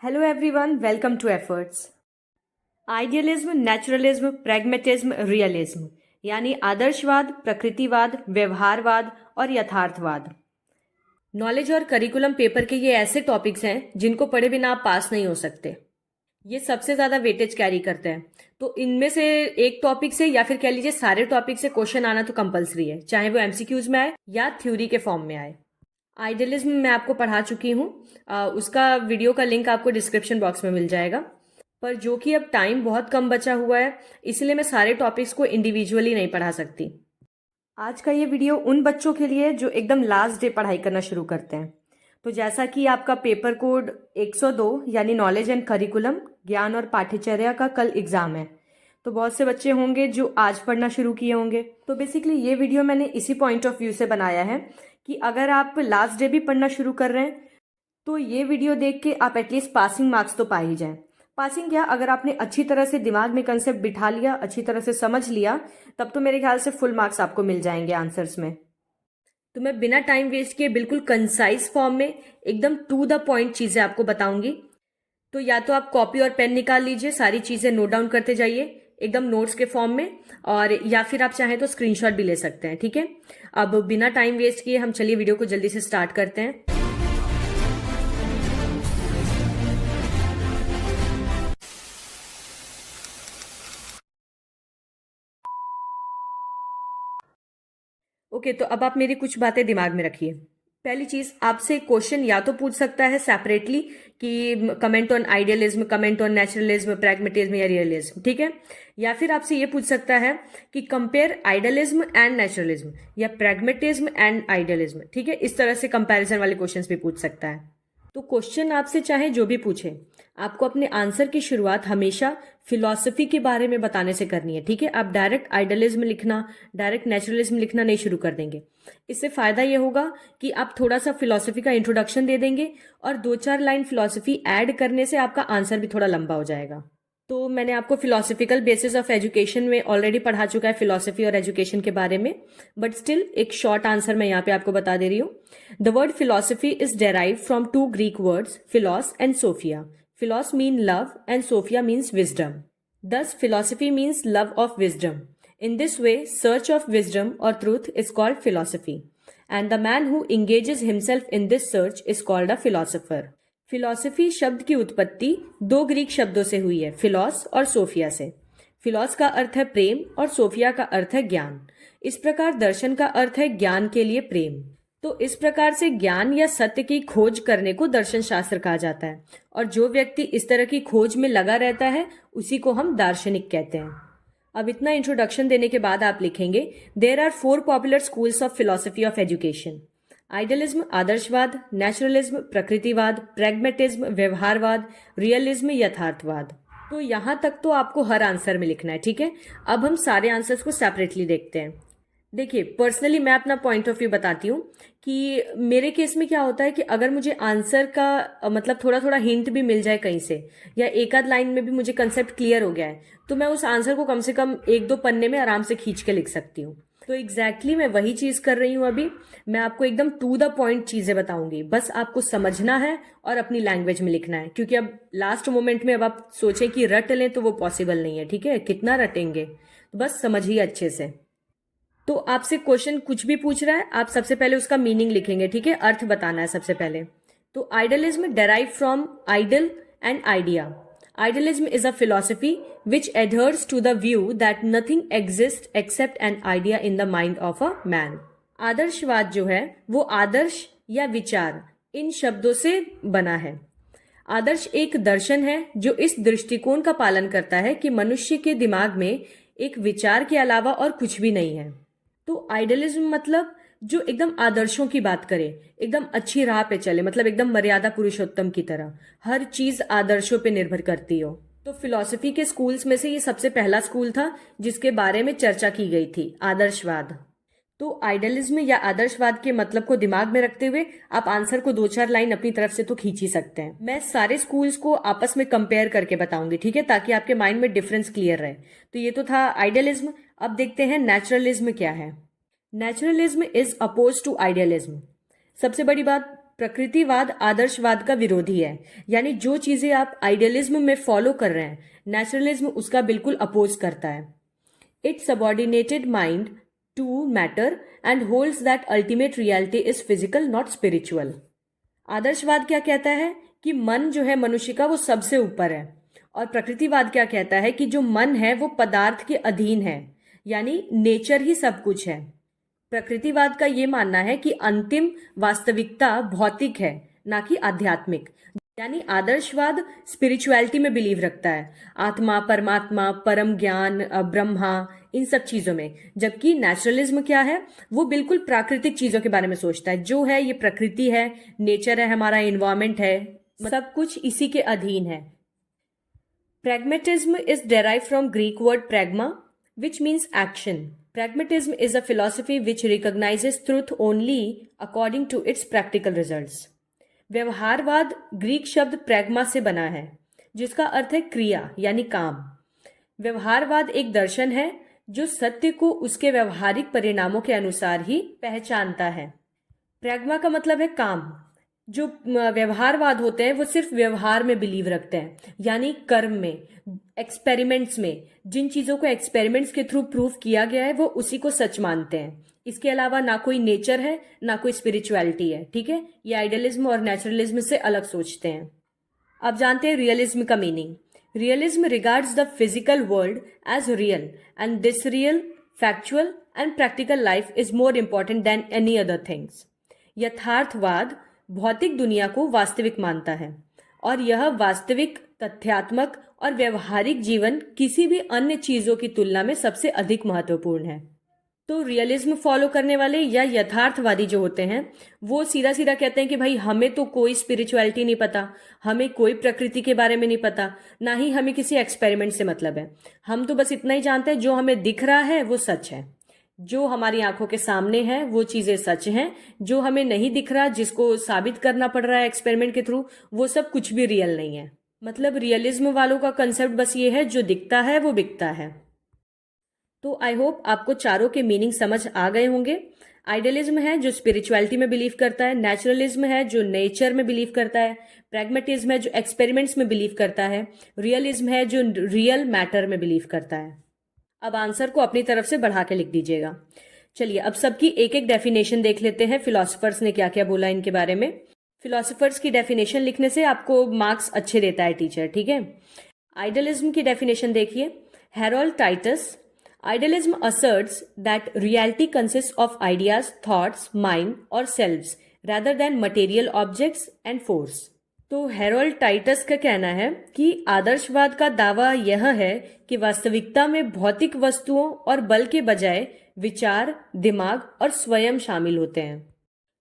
Hello everyone, welcome to Efforts. Idealism, naturalism, pragmatism, realism यानी आदर्शवाद, प्रकृतिवाद, व्यवहारवाद और यथार्थवाद। नॉलेज और करिकुलम पेपर के ये ऐसे टॉपिक्स हैं जिनको पढ़े बिना आप पास नहीं हो सकते। ये सबसे ज्यादा वेटेज कैरी करते हैं। तो इनमें से एक टॉपिक से या फिर कह लीजिए सारे टॉपिक से क्वेश्चन आना तो कंपलसरी है, चाहे वो एमसीक्यूज में आए या थ्योरी के फॉर्म में आए। आइडियलिज्म मैं आपको पढ़ा चुकी हूँ। उसका वीडियो का लिंक आपको डिस्क्रिप्शन बॉक्स में मिल जाएगा। पर जो कि अब टाइम बहुत कम बचा हुआ है, इसलिए मैं सारे टॉपिक्स को इंडिविजुअली नहीं पढ़ा सकती। आज का ये वीडियो उन बच्चों के लिए जो एकदम लास्ट डे पढ़ाई करना शुरू करते हैं। तो जैसा कि आपका पेपर कोड 102 यानी नॉलेज एंड करिकुलम, ज्ञान और पाठ्यचर्या का कल एग्जाम है, तो बहुत से बच्चे होंगे जो आज पढ़ना शुरू किए होंगे। तो बेसिकली ये वीडियो मैंने इसी पॉइंट ऑफ व्यू से बनाया है कि अगर आप लास्ट डे भी पढ़ना शुरू कर रहे हैं तो ये वीडियो देख के आप एटलीस्ट पासिंग मार्क्स तो पा ही जाएं। पासिंग क्या, अगर आपने अच्छी तरह से दिमाग में कंसेप्ट बिठा लिया, अच्छी तरह से समझ लिया, तब तो मेरे ख्याल से फुल मार्क्स आपको मिल जाएंगे आंसर्स में। तो मैं बिना टाइम वेस्ट किए बिल्कुल कंसाइज फॉर्म में एकदम टू द पॉइंट चीजें आपको बताऊंगी। तो या तो आप कॉपी और पेन निकाल लीजिए, सारी चीजें नोट डाउन करते जाइए एकदम नोट्स के फॉर्म में, और या फिर आप चाहें तो स्क्रीनशॉट भी ले सकते हैं। ठीक है, अब बिना टाइम वेस्ट किए हम चलिए वीडियो को जल्दी से स्टार्ट करते हैं। ओके, तो अब आप मेरी कुछ बातें दिमाग में रखिए। पहली चीज, आपसे क्वेश्चन या तो पूछ सकता है सेपरेटली कि comment on idealism, comment on naturalism, pragmatism या रियलिज्म। ठीक है, या फिर आपसे ये पूछ सकता है कि कंपेयर आइडियलिज्म एंड नेचुरलिज्म या प्रैग्मेटिज्म एंड आइडियलिज्म। ठीक है, इस तरह से कंपैरिजन वाले क्वेश्चंस भी पूछ सकता है। तो क्वेश्चन आपसे चाहे जो भी पूछे, आपको अपने आंसर की शुरुआत हमेशा फिलॉसफी के बारे में बताने से करनी है। ठीक है, आप डायरेक्ट आइडियलिज्म लिखना, डायरेक्ट नेचुरलिज्म लिखना नहीं शुरू कर देंगे। इससे फायदा ये होगा कि आप थोड़ा सा फिलॉसफी का इंट्रोडक्शन दे देंगे और दो चार लाइन फिलॉसफी ऐड करने से आपका आंसर भी थोड़ा लंबा हो जाएगा। तो मैंने आपको फिलोसफिकल बेसिस ऑफ एजुकेशन में ऑलरेडी पढ़ा चुका है फिलोसफी और एजुकेशन के बारे में, बट स्टिल एक शॉर्ट आंसर मैं यहाँ पे आपको बता दे रही हूँ। The word philosophy is derive from two Greek words, philos and sophia. Philos mean love and sophia means wisdom. Thus, philosophy means love of wisdom. In this way, search of wisdom or truth is called philosophy, and the man who engages himself in this search is called a philosopher. Philosophy शब्द की उत्पत्ति दो Greek शब्दों से हुई है, फिलॉस और Sophia से। फिलॉस का अर्थ है प्रेम और सोफिया का अर्थ है ज्ञान। इस प्रकार दर्शन का अर्थ है ज्ञान के लिए प्रेम। तो इस प्रकार से ज्ञान या सत्य की खोज करने को दर्शन शास्त्र कहा जाता है, और जो व्यक्ति इस तरह की खोज में लगा रहता है उसी को हम दार्शनिक कहते हैं। अब इतना इंट्रोडक्शन देने के बाद आप लिखेंगे, there are 4 popular schools of philosophy of education. Idealism आदर्शवाद, नेचुरलिज्म प्रकृतिवाद, प्रैग्मेटिज्म व्यवहारवाद, रियलिज्म यथार्थवाद। तो यहां तक तो आपको हर आंसर में लिखना है। ठीक है, अब हम सारे आंसर्स को सेपरेटली देखते हैं। देखिए, पर्सनली मैं अपना पॉइंट ऑफ व्यू बताती हूँ कि मेरे केस में क्या होता है कि अगर मुझे आंसर का मतलब थोड़ा थोड़ा हिंट भी मिल जाए कहीं से, या एक आध लाइन में भी मुझे कंसेप्ट क्लियर हो गया है, तो मैं उस आंसर को कम से कम 1-2 पन्ने में आराम से खींच के लिख सकती हूँ। तो एग्जैक्टली मैं वही चीज कर रही हूँ अभी। मैं आपको एकदम टू द पॉइंट चीजें बताऊंगी, बस आपको समझना है और अपनी लैंग्वेज में लिखना है, क्योंकि अब लास्ट मोमेंट में अब आप सोचें कि रट लें तो वो पॉसिबल नहीं है। ठीक है, कितना रटेंगे, तो बस समझिए अच्छे से। तो आपसे क्वेश्चन कुछ भी पूछ रहा है, आप सबसे पहले उसका मीनिंग लिखेंगे। ठीक है, अर्थ बताना है सबसे पहले। तो idealism derive from ideal and idea. Idealism is a philosophy which adheres to the view that nothing exists except an idea in the mind of a man. आदर्शवाद जो है वो आदर्श या विचार इन शब्दों से बना है। आदर्श एक दर्शन है जो इस दृष्टिकोण का पालन करता है कि मनुष्य के दिमाग में एक विचार के अलावा और कुछ भी नहीं है। तो आइडियलिज्म मतलब जो एकदम आदर्शों की बात करे, एकदम अच्छी राह पे चले, मतलब एकदम मर्यादा पुरुषोत्तम की तरह हर चीज आदर्शों पे निर्भर करती हो। तो फिलॉसफी के स्कूल्स में से ये सबसे पहला स्कूल था जिसके बारे में चर्चा की गई थी, आदर्शवाद। तो आइडियलिज्म या आदर्शवाद के मतलब को दिमाग में रखते हुए आप आंसर को 2-4 लाइन अपनी तरफ से तो खींच ही सकते हैं। मैं सारे स्कूल्स को आपस में कंपेयर करके बताऊंगी, ठीक है, ताकि आपके माइंड में डिफरेंस क्लियर रहे। तो ये तो था आइडियलिज्म। अब देखते हैं नेचुरलिज्म क्या है। Naturalism is oppose to idealism. सबसे बड़ी बात, प्रकृतिवाद आदर्शवाद का विरोधी है, यानी जो चीजें आप आइडियलिज्म में फॉलो कर रहे हैं, नेचुरलिज्म उसका बिल्कुल अपोज करता है। It subordinated mind to matter and holds that ultimate reality is physical not spiritual. आदर्शवाद क्या कहता है कि मन जो है मनुष्य का वो सबसे ऊपर है, और प्रकृतिवाद क्या कहता है कि जो मन है वो पदार्थ के अधीन है, यानी नेचर ही सब कुछ है। प्रकृतिवाद का ये मानना है कि अंतिम वास्तविकता भौतिक है, ना कि आध्यात्मिक। यानी आदर्शवाद स्पिरिचुअलिटी में बिलीव रखता है, आत्मा, परमात्मा, परम ज्ञान, ब्रह्मा, इन सब चीजों में। जबकि नेचुरलिज्म क्या है, वो बिल्कुल प्राकृतिक चीजों के बारे में सोचता है, जो है ये प्रकृति है, नेचर है, हमारा एनवायरमेंट है, सब कुछ इसी के अधीन है। Pragmatism is derived from Greek word pragma, which means action. Pragmatism is a philosophy which recognizes truth only according to its practical results. व्यवहारवाद ग्रीक शब्द प्रैग्मा से बना है, जिसका अर्थ है क्रिया यानी काम। व्यवहारवाद एक दर्शन है जो सत्य को उसके व्यवहारिक परिणामों के अनुसार ही पहचानता है। प्रैग्मा का मतलब है काम। जो व्यवहारवाद होते हैं वो सिर्फ व्यवहार में बिलीव रखते हैं, यानी कर्म में, एक्सपेरिमेंट्स में। जिन चीजों को एक्सपेरिमेंट्स के थ्रू प्रूव किया गया है वो उसी को सच मानते हैं। इसके अलावा ना कोई नेचर है, ना कोई स्पिरिचुअलिटी है। ठीक है, ये आइडियलिज्म और नेचुरलिज्म से अलग सोचते हैं। अब जानते हैं रियलिज्म का meaning. Realism regards the physical world as real and this real, factual and practical life is more important than any other things. यथार्थवाद भौतिक दुनिया को वास्तविक मानता है, और यह वास्तविक, तथ्यात्मक और व्यवहारिक जीवन किसी भी अन्य चीजों की तुलना में सबसे अधिक महत्वपूर्ण है। तो रियलिज्म फॉलो करने वाले या यथार्थवादी जो होते हैं वो सीधा सीधा कहते हैं कि भाई हमें तो कोई स्पिरिचुअलिटी नहीं पता, हमें कोई प्रकृति के बारे में नहीं पता, ना ही हमें किसी एक्सपेरिमेंट से मतलब है। हम तो बस इतना ही जानते हैं जो हमें दिख रहा है वो सच है, जो हमारी आंखों के सामने है वो चीजें सच हैं, जो हमें नहीं दिख रहा, जिसको साबित करना पड़ रहा है एक्सपेरिमेंट के थ्रू, वो सब कुछ भी रियल नहीं है। मतलब रियलिज्म वालों का कंसेप्ट बस ये है, जो दिखता है वो बिकता है। तो आई होप आपको चारों के मीनिंग समझ आ गए होंगे। आइडियलिज्म है जो स्पिरिचुअलिटी में बिलीव करता है, नेचुरलिज्म है जो नेचर में बिलीव करता है, प्रैग्मेटिज्म है जो एक्सपेरिमेंट्स में बिलीव करता है, रियलिज्म है जो रियल मैटर में बिलीव करता है। अब आंसर को अपनी तरफ से बढ़ा के लिख दीजिएगा। चलिए अब सबकी एक एक डेफिनेशन देख लेते हैं, फिलोसफर्स ने क्या क्या बोला इनके बारे में। फिलोसफर्स की डेफिनेशन लिखने से आपको मार्क्स अच्छे देता है टीचर, ठीक है। आइडियलिज्म की डेफिनेशन देखिए, Harold Titus. Idealism asserts that reality consist of ideas, thoughts, mind और selves rather than material objects and force. तो हेरोल्ड टाइटस का कहना है कि आदर्शवाद का दावा यह है कि वास्तविकता में भौतिक वस्तुओं और बल के बजाय विचार, दिमाग और स्वयं शामिल होते हैं।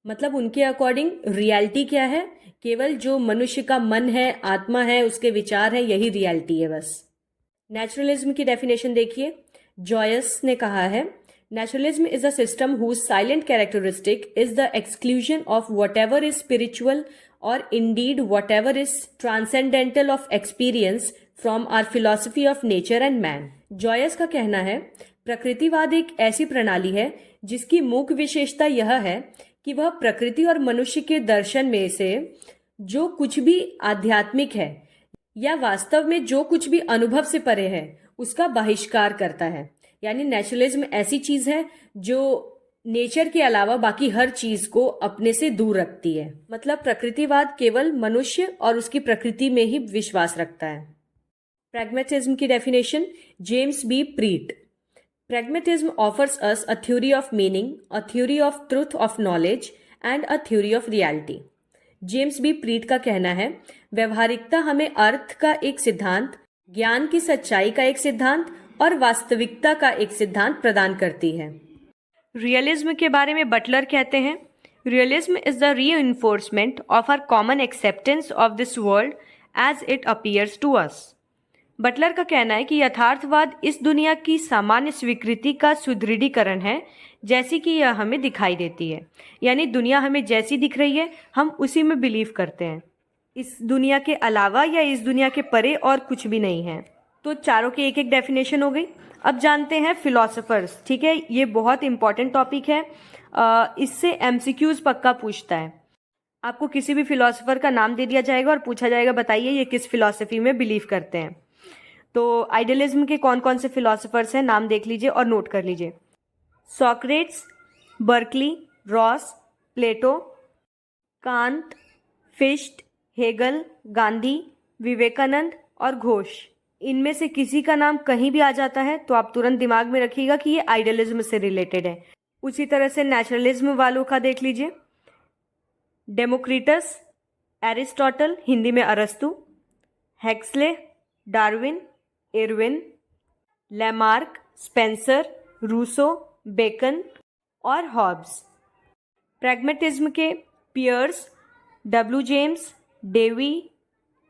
मतलब उनके अकॉर्डिंग रियलिटी क्या है, केवल जो मनुष्य का मन है, आत्मा है, उसके विचार है, यही रियलिटी है बस। नेचुरलिज्म की डेफिनेशन देखिए, जॉयस ने कहा है, naturalism is a system whose salient characteristic is the exclusion of whatever is spiritual or indeed whatever is transcendental of experience from our philosophy of nature and man। Joyce का कहना है, प्रकृतिवाद एक ऐसी प्रणाली है जिसकी मुख्य विशेषता यह है कि वह प्रकृति और मनुष्य के दर्शन में से जो कुछ भी आध्यात्मिक है या वास्तव में जो कुछ भी अनुभव से परे है उसका बहिष्कार करता है। यानी नेचुरलिज्म ऐसी चीज है जो नेचर के अलावा बाकी हर चीज को अपने से दूर रखती है। मतलब प्रकृतिवाद केवल मनुष्य और उसकी प्रकृति में ही विश्वास रखता है। प्रैग्मेटिज्म की definition, James B Pratt. Pragmatism offers us a theory of meaning, a theory of truth of knowledge and a theory of reality. James B Pratt का कहना है, व्यवहारिकता हमें अर्थ का एक सिद्धांत, ज्ञान की सच्चाई का एक सिद्धांत और वास्तविकता का एक सिद्धांत प्रदान करती है। रियलिज्म के बारे में बटलर कहते हैं, realism is the reinforcement of our common acceptance of this world as it appears to us. Butler का कहना है कि यथार्थवाद इस दुनिया की सामान्य स्वीकृति का सुदृढ़ीकरण है जैसी कि यह हमें दिखाई देती है। यानी दुनिया हमें जैसी दिख रही है हम उसी में बिलीव करते हैं, इस दुनिया के अलावा या इस दुनिया के परे और कुछ भी नहीं है। तो चारों की एक एक डेफिनेशन हो गई। अब जानते हैं फिलोसफर्स, ठीक है, ये बहुत इंपॉर्टेंट टॉपिक है, इससे एमसीक्यूज पक्का पूछता है। आपको किसी भी फिलोसोफर का नाम दे दिया जाएगा और पूछा जाएगा बताइए ये किस फिलॉसफी में बिलीव करते हैं। तो आइडियलिज्म के कौन कौन से फिलोसोफर्स हैं नाम देख लीजिए और नोट कर लीजिए। सॉक्रेट्स, बर्कली, रॉस, प्लेटो, कांत, फिश्ट, हेगल, गांधी, विवेकानंद और घोष। इनमें से किसी का नाम कहीं भी आ जाता है तो आप तुरंत दिमाग में रखिएगा कि ये आइडियलिज्म से रिलेटेड है। उसी तरह से नेचुरलिज्म वालों का देख लीजिए। डेमोक्रिटस, एरिस्टोटल हिंदी में Arastu, Huxley, Darwin, Irwin, Lamarck, Spencer, Rousseau, Bacon और हॉब्स। प्रैग्मेटिज्म के Peirce, W James, Dewey,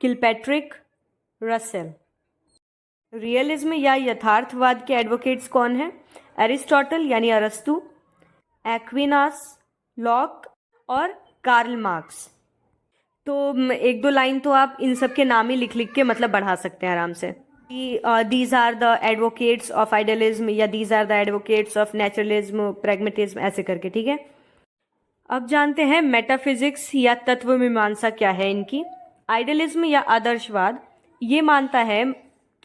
Kilpatrick, Russell. Realism या यथार्थवाद के एडवोकेट्स कौन हैं? एरिस्टोटल यानी अरस्तु, एक्विनास, लॉक और कार्ल मार्क्स। तो एक दो लाइन तो आप इन सब के नाम ही लिख लिख के मतलब बढ़ा सकते हैं आराम से। These are the advocates of idealism या these are the advocates of naturalism, pragmatism, ऐसे करके, ठीक है। अब जानते हैं मेटाफिजिक्स या तत्व मीमांसा क्या है इनकी। आइडियलिज्म या आदर्शवाद ये मानता है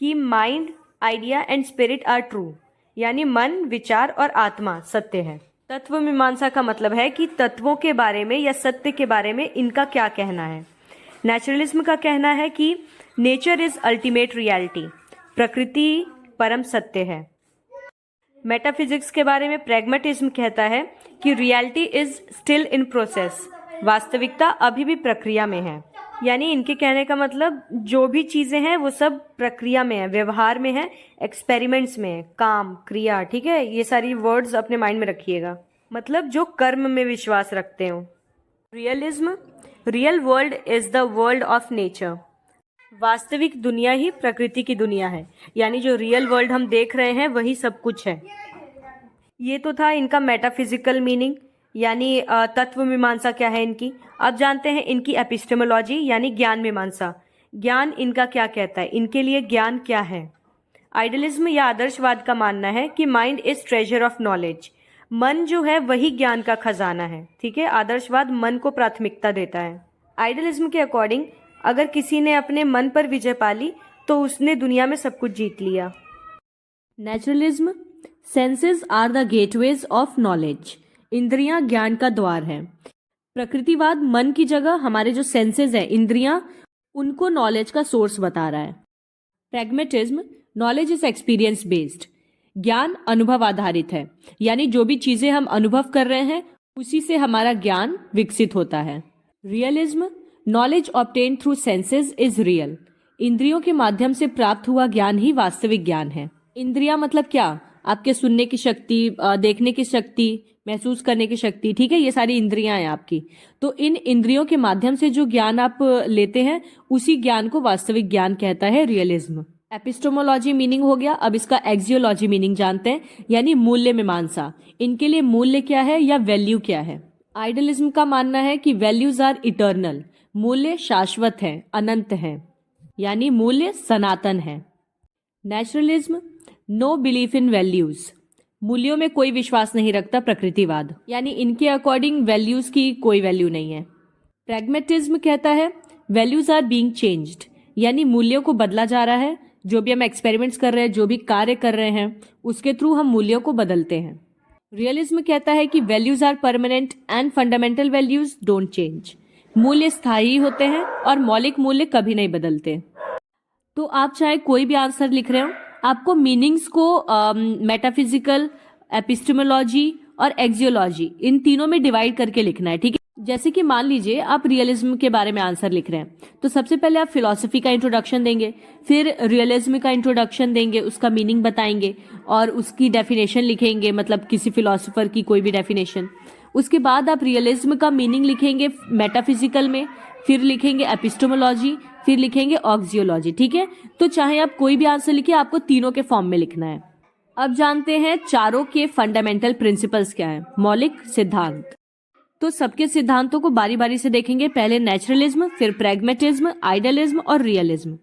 कि mind, idea and spirit are true, यानी मन, विचार और आत्मा सत्य है। तत्व मीमांसा का मतलब है कि तत्वों के बारे में या सत्य के बारे में इनका क्या कहना है। नेचुरलिज्म का कहना है कि नेचर इज अल्टीमेट रियलिटी, प्रकृति परम सत्य है। मेटाफिजिक्स के बारे में प्रैग्मेटिज्म कहता है कि reality is still in process, वास्तविकता अभी भी प्रक्रिया में है। यानी इनके कहने का मतलब जो भी चीजें हैं वो सब प्रक्रिया में है, व्यवहार में है, एक्सपेरिमेंट्स में है, काम, क्रिया, ठीक है। ये सारी वर्ड्स अपने माइंड में रखिएगा, मतलब जो कर्म में विश्वास रखते हो। Realism, real world is the world of nature, वास्तविक दुनिया ही प्रकृति की दुनिया है, यानी जो रियल वर्ल्ड हम देख रहे हैं वही सब कुछ है। ये तो था इनका मेटाफिजिकल मीनिंग, यानी तत्व मीमांसा क्या है इनकी। अब जानते हैं इनकी एपिस्टेमोलॉजी यानी ज्ञान मीमांसा। ज्ञान इनका क्या कहता है, इनके लिए ज्ञान क्या है। आइडियलिज्म या आदर्शवाद का मानना है कि mind is treasure of knowledge, मन जो है वही ज्ञान का खजाना है, ठीक है। आदर्शवाद मन को प्राथमिकता देता है। आइडियलिज्म के अकॉर्डिंग अगर किसी ने अपने मन पर विजय पा ली तो उसने दुनिया में सब कुछ जीत लिया। Naturalism, senses are the gateways of knowledge, इंद्रियां ज्ञान का द्वार है। प्रकृतिवाद मन की जगह हमारे जो सेंसेस है, इंद्रियां, उनको नॉलेज का सोर्स बता रहा है। Pragmatism, knowledge is experience based, ज्ञान अनुभव आधारित है, यानी जो भी चीजें हम अनुभव कर रहे हैं उसी से हमारा ज्ञान विकसित होता है। Realism, knowledge obtain through senses is real, इंद्रियों के माध्यम से प्राप्त हुआ ज्ञान ही वास्तविक ज्ञान है। इंद्रियां मतलब क्या? आपके सुनने की शक्ति, देखने की शक्ति, महसूस करने की शक्ति, ठीक है, ये सारी इंद्रियां हैं आपकी। तो इन इंद्रियों के माध्यम से जो ज्ञान आप लेते हैं उसी ज्ञान को वास्तविक ज्ञान कहता है रियलिज्म। एपिस्टोमोलॉजी मीनिंग हो गया, अब इसका एक्सियोलॉजी मीनिंग जानते हैं, यानी मूल्य मीमांसा। इनके लिए मूल्य क्या है या वैल्यू क्या है। आइडियलिज्म का मानना है कि वैल्यूज आर इटर्नल, मूल्य शाश्वत है, अनंत है, यानी मूल्य सनातन है। Naturalism, no belief in values, मूल्यों में कोई विश्वास नहीं रखता प्रकृतिवाद, यानी इनके अकॉर्डिंग वैल्यूज की कोई वैल्यू नहीं है। प्रैग्मेटिज्म कहता है वैल्यूज आर बीइंग चेंज्ड, यानी मूल्यों को बदला जा रहा है। जो भी हम एक्सपेरिमेंट्स कर रहे हैं, जो भी कार्य कर रहे हैं, उसके थ्रू हम मूल्यों को बदलते हैं। रियलिज्म कहता है कि values are permanent and fundamental values don't change, मूल्य स्थायी होते हैं और मौलिक मूल्य कभी नहीं बदलते। तो आप चाहे कोई भी आंसर लिख रहे हो, आपको मीनिंग्स को मेटाफिजिकल, एपिस्टेमोलॉजी और एक्सियोलॉजी, इन तीनों में डिवाइड करके लिखना है, ठीक है। जैसे कि मान लीजिए आप रियलिज्म के बारे में आंसर लिख रहे हैं, तो सबसे पहले आप फिलॉसफी का इंट्रोडक्शन देंगे, फिर रियलिज्म का इंट्रोडक्शन देंगे, उसका मीनिंग बताएंगे और उसकी डेफिनेशन लिखेंगे, मतलब किसी फिलॉसफर की कोई भी डेफिनेशन। उसके बाद आप रियलिज्म का मीनिंग लिखेंगे मेटाफिजिकल में, फिर लिखेंगे एपिस्टेमोलॉजी, फिर लिखेंगे ऑक्सियोलॉजी, ठीक है। तो चाहे आप कोई भी आंसर लिखिए, आपको तीनों के फॉर्म में लिखना है। अब जानते हैं चारों के फंडामेंटल प्रिंसिपल्स क्या है, मौलिक सिद्धांत। तो सबके सिद्धांतों को बारी बारी से देखेंगे, पहले नेचुरलिज्म, फिर प्रैग्मेटिज्म, आइडियलिज्म और रियलिज्म।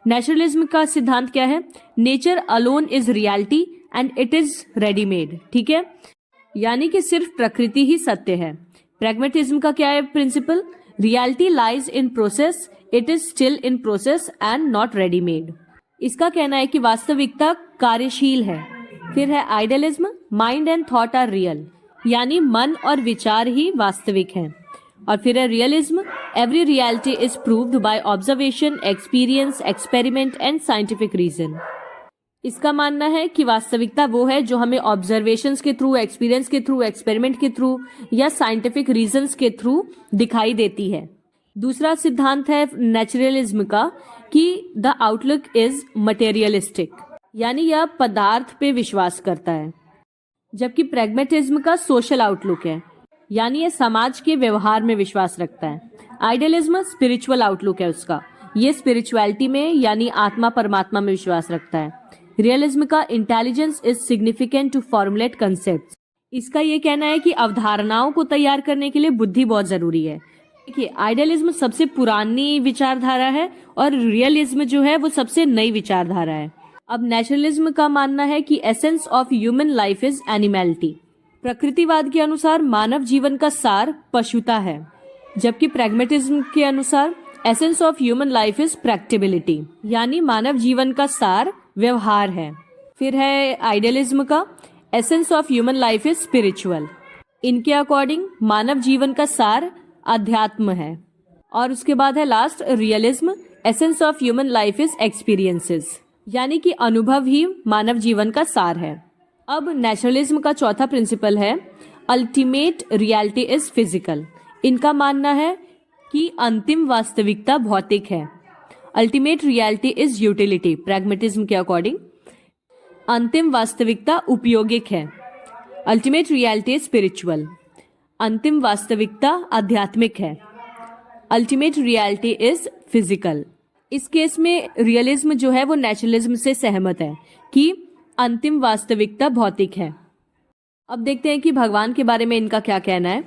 नेचुरलिज्म का सिद्धांत क्या है? Nature alone is reality and it is readymade, ठीक है, यानी कि सिर्फ प्रकृति ही सत्य है। प्रैग्मेटिज्म का क्या है principle? Reality lies in process, it is still in process and not readymade. इसका कहना है कि वास्तविकता कार्यशील है। फिर है idealism, mind and thought are real, यानी मन और विचार ही वास्तविक हैं। और फिर है realism, every reality is proved by observation, experience, experiment and scientific reason. इसका मानना है कि वास्तविकता वो है जो हमें ऑब्जर्वेशंस के थ्रू, एक्सपीरियंस के थ्रू, एक्सपेरिमेंट के थ्रू या साइंटिफिक रीजंस के थ्रू दिखाई देती है। दूसरा सिद्धांत है नेचुरलिज्म का कि द आउटलुक इज मटेरियलिस्टिक, यानी यह पदार्थ पे विश्वास करता है। जबकि प्रैग्मेटिज्म का सोशल आउटलुक है, यानी यह समाज के व्यवहार में विश्वास रखता है। आइडियलिज्म स्पिरिचुअल आउटलुक है उसका, ये स्पिरिचुअलिटी में यानी आत्मा परमात्मा में विश्वास रखता है। रियलिज्म का intelligence is significant to formulate concept, इसका ये कहना है कि अवधारणाओं को तैयार करने के लिए बुद्धि बहुत जरूरी है। देखिए, आइडियलिज्म सबसे पुरानी विचारधारा है और रियलिज्म जो है वो सबसे नई विचारधारा है। अब नेचुरलिज्म का मानना है कि essence of human life is animality, प्रकृतिवाद के अनुसार मानव जीवन का सार पशुता है। जबकि प्रैग्मेटिज्म के अनुसार essence of human life is practicability, यानी मानव जीवन का सार व्यवहार है। फिर है आइडियलिज्म का essence of human life is spiritual, इनके अकॉर्डिंग मानव जीवन का सार अध्यात्म है। और उसके बाद है last realism, essence of human life is experiences, यानी कि अनुभव ही मानव जीवन का सार है। अब नेचुरलिज्म का चौथा प्रिंसिपल है अल्टीमेट रियलिटी इज फिजिकल, इनका मानना है कि अंतिम वास्तविकता भौतिक है। Ultimate reality is utility, pragmatism के अकॉर्डिंग अंतिम वास्तविकता उपयोगिक है। अल्टीमेट रियलिटी इज स्पिरिचुअल, अंतिम वास्तविकता आध्यात्मिक है। Ultimate reality is physical. इस केस में रियलिज्म जो है वो नेचुरलिज्म से सहमत है कि अंतिम वास्तविकता भौतिक है। अब देखते हैं कि भगवान के बारे में इनका क्या कहना है।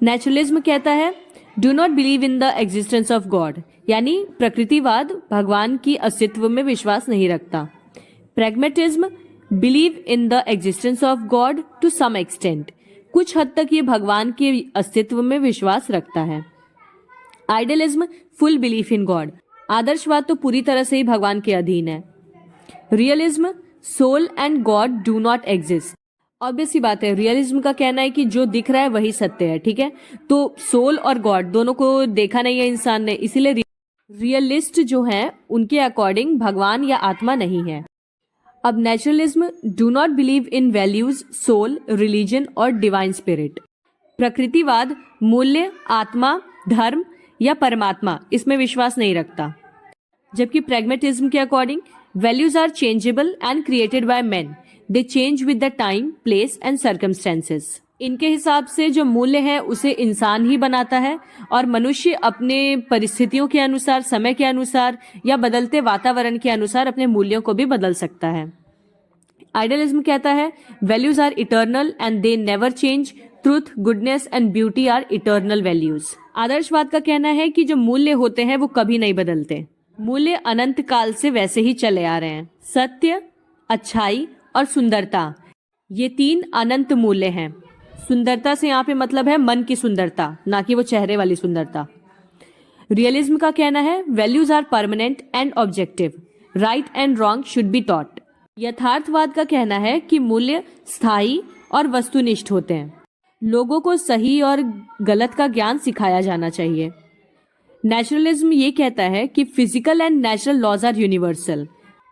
नेचुरलिज्म कहता है do not believe in the existence of God, यानी प्रकृतिवाद भगवान की अस्तित्व में विश्वास नहीं रखता। Pragmatism believe in the existence of God to some extent, कुछ हद तक ये भगवान के अस्तित्व में विश्वास रखता है। Idealism full belief in God, आदर्शवाद तो पूरी तरह से ही भगवान के अधीन है। Realism soul and God do not exist, obvious सी बात है, रियलिज्म का कहना है कि जो दिख रहा है वही सत्य है, ठीक है। तो सोल और गॉड दोनों को देखा नहीं है इंसान ने, इसीलिए रियलिस्ट जो हैं उनके अकॉर्डिंग भगवान या आत्मा नहीं है। अब naturalism do not believe in values, soul, religion और डिवाइन स्पिरिट, प्रकृतिवाद मूल्य, आत्मा, धर्म या परमात्मा इसमें विश्वास नहीं रखता। जबकि प्रैग्मेटिज्म के according values are changeable and created by man, they change with the time, place and circumstances. इनके हिसाब से जो मूल्य है उसे इंसान ही बनाता है और मनुष्य अपने परिस्थितियों के अनुसार, समय के अनुसार या बदलते वातावरण के अनुसार अपने मूल्यों को भी बदल सकता है। आइडियलिज्म कहता है values are eternal and they never change, truth, goodness and beauty are eternal values. आदर्शवाद का कहना है कि जो मूल्य होते हैं वो कभी नहीं बदलते, मूल्य अनंत काल से वैसे ही चले आ रहे हैं। सत्य, अच्छाई और सुंदरता, ये तीन अनंत मूल्य हैं। सुंदरता से यहाँ पे मतलब है मन की सुंदरता, ना कि वो चेहरे वाली सुंदरता। रियलिज्म का कहना है values are permanent and objective, right and wrong should be taught. यथार्थवाद का कहना है कि मूल्य स्थायी और वस्तुनिष्ठ होते हैं, लोगों को सही और गलत का ज्ञान सिखाया जाना चाहिए। नेचुरलिज्म ये कहता है कि physical and natural laws are universal,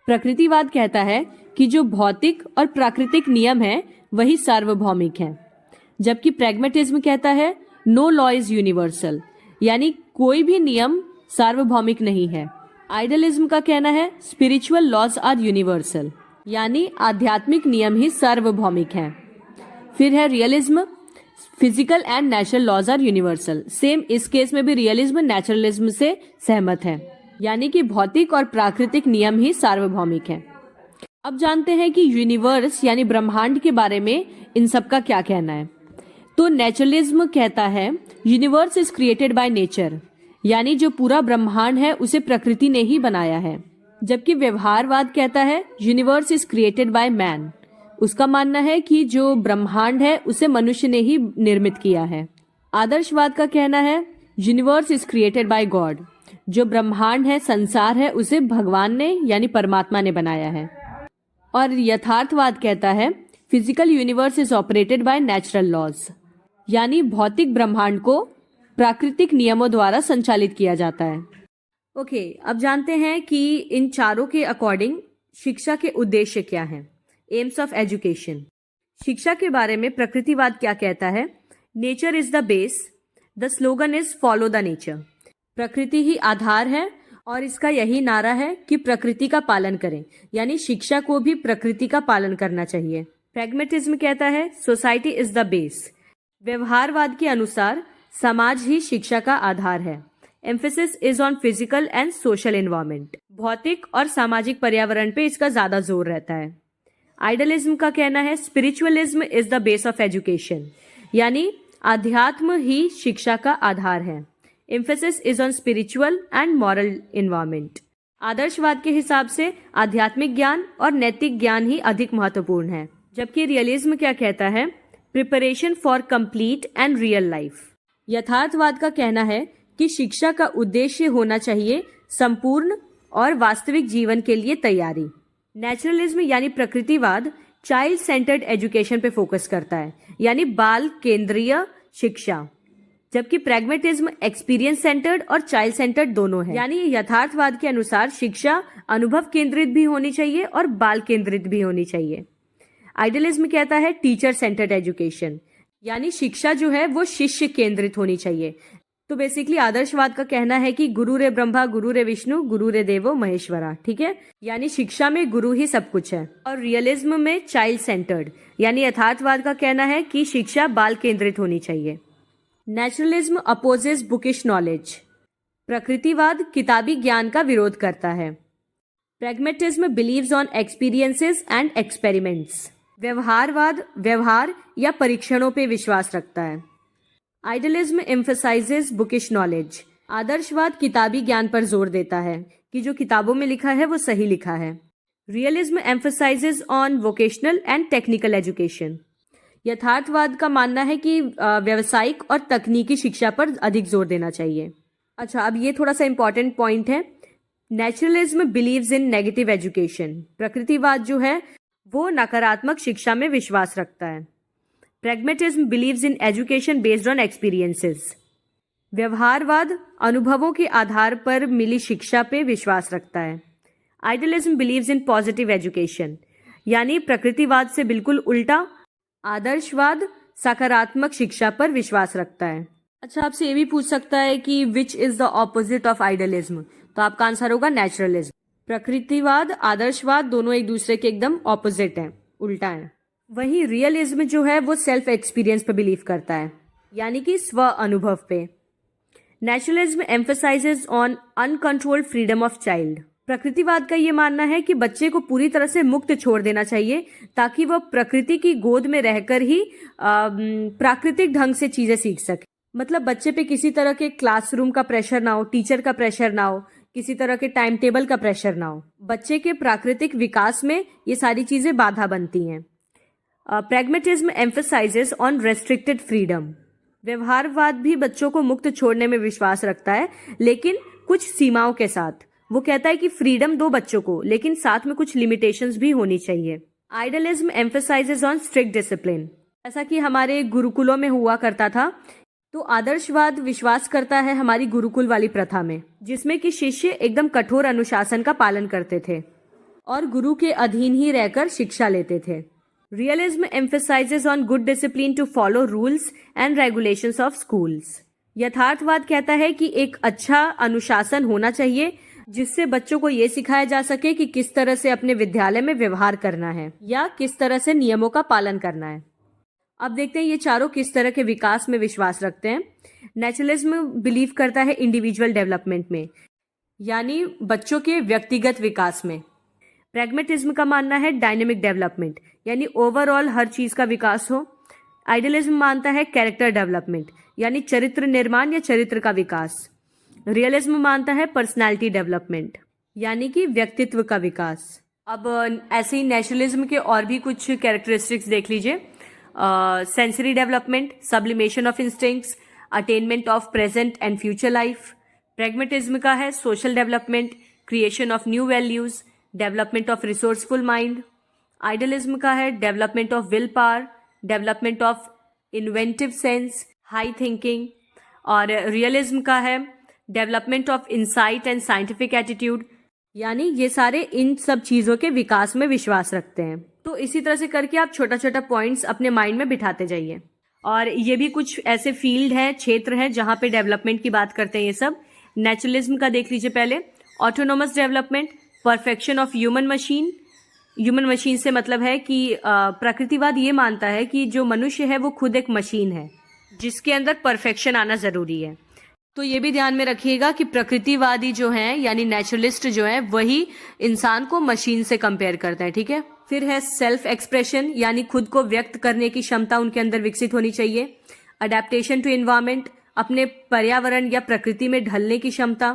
प्रकृतिवाद कहता है कि जो भौतिक और प्राकृतिक नियम है वही सार्वभौमिक हैं। जबकि प्रैग्मेटिज्म कहता है नो लॉ इज यूनिवर्सल, यानी कोई भी नियम सार्वभौमिक नहीं है। आइडियलिज्म का कहना है स्पिरिचुअल लॉज आर यूनिवर्सल, यानी आध्यात्मिक नियम ही सार्वभौमिक हैं। फिर है realism, physical and natural laws are universal. Same इस केस में भी रियलिज्म नेचुरलिज्म से सहमत है, यानी कि भौतिक और प्राकृतिक नियम ही सार्वभौमिक हैं। अब जानते हैं कि यूनिवर्स यानी ब्रह्मांड के बारे में इन सब का क्या कहना है। तो नेचुरलिज्म कहता है universe is created by nature, यानी जो पूरा ब्रह्मांड है उसे प्रकृति ने ही बनाया है। जबकि व्यवहारवाद कहता है universe is created by man, उसका मानना है कि जो ब्रह्मांड है उसे मनुष्य ने ही निर्मित किया है। आदर्शवाद का कहना है universe is created by God. जो ब्रह्मांड है, संसार है, उसे भगवान ने यानी परमात्मा ने बनाया है। और यथार्थवाद कहता है physical universe is operated by natural laws, यानी भौतिक ब्रह्मांड को प्राकृतिक नियमों द्वारा संचालित किया जाता है। ओके, अब जानते हैं कि इन चारों के अकॉर्डिंग शिक्षा के उद्देश्य क्या हैं। AIIMS of education. शिक्षा के बारे में प्रकृतिवाद क्या कहता है? Nature is the base, the slogan is follow the nature. प्रकृति ही आधार है और इसका यही नारा है कि प्रकृति का पालन करें, यानी शिक्षा को भी प्रकृति का पालन करना चाहिए। प्रैग्मेटिज्म कहता है सोसाइटी इज द बेस। व्यवहारवाद के अनुसार समाज ही शिक्षा का आधार है। Emphasis is on physical and social environment. भौतिक और सामाजिक पर्यावरण पे इसका ज्यादा जोर रहता है। आइडलिज्म का कहना है spiritualism is the base of education, यानी आध्यात्म ही शिक्षा का आधार है। Emphasis is on spiritual and moral environment. आदर्शवाद के हिसाब से आध्यात्मिक ज्ञान और नैतिक ज्ञान ही अधिक महत्वपूर्ण है, जबकि रियलिज्म क्या कहता है? Preparation for complete and real life. यथार्थवाद का कहना है कि शिक्षा का उद्देश्य होना चाहिए संपूर्ण और वास्तविक जीवन के लिए तैयारी। नेचुरलिज्म यानी प्रकृतिवाद चाइल्ड सेंटर्ड एजुकेशन पे फोकस करता है, यानी बाल केंद्रीय शिक्षा, जबकि प्रैग्मेटिज्म एक्सपीरियंस सेंटर्ड और चाइल्ड सेंटर्ड दोनों है। यानी यथार्थवाद के अनुसार शिक्षा अनुभव केंद्रित भी होनी चाहिए और बाल केंद्रित भी होनी चाहिए। आइडियलिज्म कहता है टीचर सेंटर्ड एजुकेशन, यानी शिक्षा जो है वो शिष्य केंद्रित होनी चाहिए। तो बेसिकली आदर्शवाद का कहना है कि गुरु रे ब्रह्मा गुरु रे विष्णु गुरु रे देवो महेश्वरा, ठीक है, यानी शिक्षा में गुरु ही सब कुछ है। और रियलिज्म में चाइल्ड सेंटर्ड, यानी यथार्थवाद का कहना है कि शिक्षा बाल केंद्रित होनी चाहिए। Naturalism opposes bookish knowledge. प्रकृतिवाद किताबी ज्ञान का विरोध करता है। Pragmatism believes on experiences and experiments. व्यवहारवाद व्यवहार या परीक्षणों पे विश्वास रखता है। Idealism emphasizes bookish knowledge. आदर्शवाद किताबी ज्ञान पर जोर देता है कि जो किताबों में लिखा है वो सही लिखा है। Realism emphasizes on vocational and technical education. यथार्थवाद का मानना है कि व्यावसायिक और तकनीकी शिक्षा पर अधिक जोर देना चाहिए। अच्छा, अब ये थोड़ा सा इंपॉर्टेंट पॉइंट है। Naturalism believes in negative education. प्रकृतिवाद जो है वो नकारात्मक शिक्षा में विश्वास रखता है। Pragmatism believes in education based on experiences. व्यवहारवाद अनुभवों के आधार पर मिली शिक्षा पे विश्वास रखता है। Idealism believes in positive education, यानी प्रकृतिवाद से बिल्कुल उल्टा आदर्शवाद सकारात्मक शिक्षा पर विश्वास रखता है। अच्छा, आपसे ये भी पूछ सकता है कि which is the opposite of idealism, तो आपका आंसर होगा नेचुरलिज्म। प्रकृतिवाद आदर्शवाद दोनों एक दूसरे के एकदम ऑपोजिट हैं, उल्टा है। वहीं रियलिज्म जो है वो सेल्फ एक्सपीरियंस पे बिलीव करता है, यानी कि स्व अनुभव पे। Naturalism emphasizes on uncontrolled freedom of child. प्रकृतिवाद का ये मानना है कि बच्चे को पूरी तरह से मुक्त छोड़ देना चाहिए ताकि वह प्रकृति की गोद में रहकर ही प्राकृतिक ढंग से चीजें सीख सके। मतलब बच्चे पे किसी तरह के क्लासरूम का प्रेशर ना हो, टीचर का प्रेशर ना हो, किसी तरह के टाइम टेबल का प्रेशर ना हो। बच्चे के प्राकृतिक विकास में ये सारी चीजें बाधा बनती हैं। Pragmatism emphasizes on restricted freedom. व्यवहारवाद भी बच्चों को मुक्त छोड़ने में विश्वास रखता है, लेकिन कुछ सीमाओं के साथ। वो कहता है कि फ्रीडम दो बच्चों को, लेकिन साथ में कुछ लिमिटेशंस भी होनी चाहिए। Idealism emphasises on strict discipline. ऐसा कि हमारे गुरुकुलों में हुआ करता था, तो आदर्शवाद विश्वास करता है हमारी गुरुकुल वाली प्रथा में, जिसमें कि शिष्य एकदम कठोर अनुशासन का पालन करते थे और गुरु के अधीन ही रहकर शिक्षा लेते थे। Realism emphasizes on good discipline to follow rules and regulations of schools. यथार्थवाद कहता है कि एक अच्छा अनुशासन होना चाहिए जिससे बच्चों को ये सिखाया जा सके कि किस तरह से अपने विद्यालय में व्यवहार करना है या किस तरह से नियमों का पालन करना है। अब देखते हैं ये चारों किस तरह के विकास में विश्वास रखते हैं। नेचुरलिज्म बिलीव करता है इंडिविजुअल डेवलपमेंट में, यानी बच्चों के व्यक्तिगत विकास में। प्रैग्मेटिज्म का मानना है डायनेमिक डेवलपमेंट, यानी ओवरऑल हर चीज का विकास हो। आइडियलिज्म मानता है कैरेक्टर डेवलपमेंट, यानी चरित्र निर्माण या चरित्र का विकास। रियलिज्म मानता है पर्सनालिटी डेवलपमेंट, यानी कि व्यक्तित्व का विकास। अब ऐसे ही नेचुरलिज्म के और भी कुछ कैरेक्टरिस्टिक्स देख लीजिए। Sensory development, sublimation of instincts, attainment of present and future life. Pragmatism का है social development, creation of new values, development of resourceful mind. Idealism का है development of will power, development of inventive sense, high thinking. और realism का है development of insight and scientific attitude, यानी ये सारे इन सब चीजों के विकास में विश्वास रखते हैं। तो इसी तरह से करके आप छोटा छोटा पॉइंट्स अपने माइंड में बिठाते जाइए। और ये भी कुछ ऐसे फील्ड है, क्षेत्र है जहां पे डेवलपमेंट की बात करते हैं ये सब। नेचुरलिज्म का देख लीजिए पहले। Autonomous development, perfection of human machine. Human machine से मतलब है कि प्रकृतिवाद ये मानता है कि जो मनुष्य है वो खुद एक मशीन है जिसके अंदर परफेक्शन आना जरूरी है। तो ये भी ध्यान में रखिएगा कि प्रकृतिवादी जो हैं यानी नेचुरलिस्ट जो हैं वही इंसान को मशीन से कंपेयर करते हैं, ठीक है। फिर है सेल्फ एक्सप्रेशन, यानी खुद को व्यक्त करने की क्षमता उनके अंदर विकसित होनी चाहिए। अडेप्टेशन टू एनवायरमेंट, अपने पर्यावरण या प्रकृति में ढलने की क्षमता।